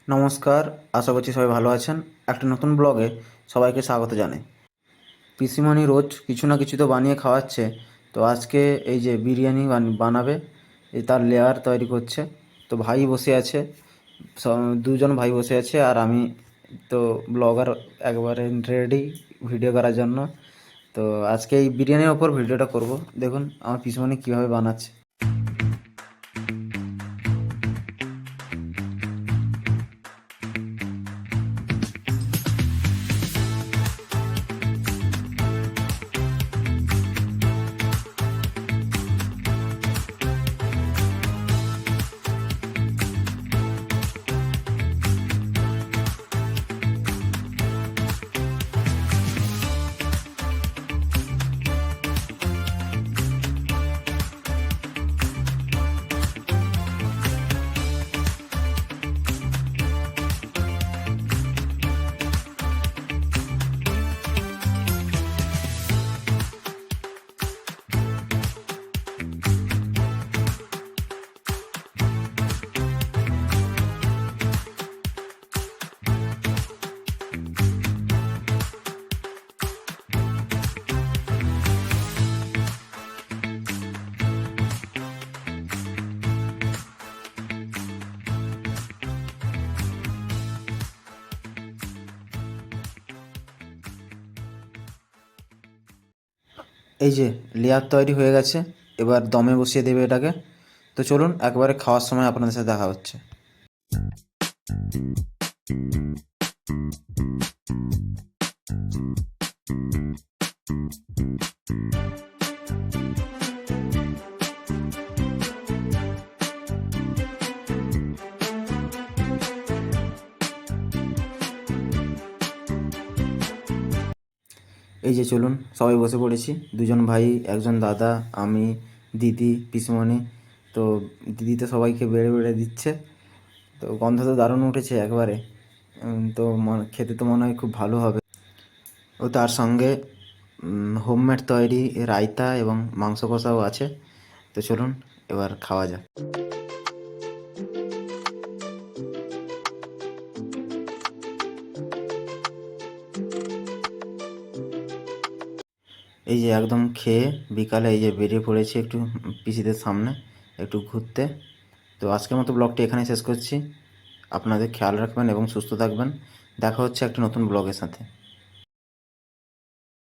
নমস্কার, আশা করছি সবাই ভালো আছেন। একটা নতুন ব্লগে সবাইকে স্বাগত জানাই। পিসিমণি রোজ কিছু না কিছু তো বানিয়ে খাওয়াচ্ছে। তো আজকে এই যে বিরিয়ানি বানাবে, এই তার লেয়ার তৈরি করছে। তো ভাই বসে আছে, দুজন ভাই বসে আছে, আর আমি তো ব্লগার একবারে রেডি ভিডিও করার জন্য। তো আজকে এই বিরিয়ানির ওপর ভিডিওটা করব। দেখুন আমার পিসিমণি কীভাবে বানাচ্ছে। এই যে লেয়ার তৈরি হয়ে গেছে, এবার দমে বসিয়ে দেবে এটাকে। তো চলুন একবারে খাওয়ার সময় আপনাদের সাথে দেখা হচ্ছে। এই যে চলুন সবাই বসে পড়েছি, দুজন ভাই, একজন দাদা, আমি, দিদি, পিসমণি। তো দিদি তো সবাইকে বেড়ে বেড়ে দিচ্ছে। তো গন্ধ তো দারুণ উঠেছে একবারে। তো খেতে তো মনে হয় খুব ভালো হবে। ও তার সঙ্গে হোমমেড তৈরি রায়তা এবং মাংস কষাও আছে। তো চলুন এবার খাওয়া যাক। এই যে একদম খেয়ে বিকালে এই যে বেরিয়ে পড়েছি একটু পিসিদের সামনে একটু ঘুরতে। তো আজকের মতো ব্লগটি এখানে শেষ করছি। আপনাদের খেয়াল রাখবেন এবং সুস্থ থাকবেন। দেখা হচ্ছে একটা নতুন ব্লগের সাথে।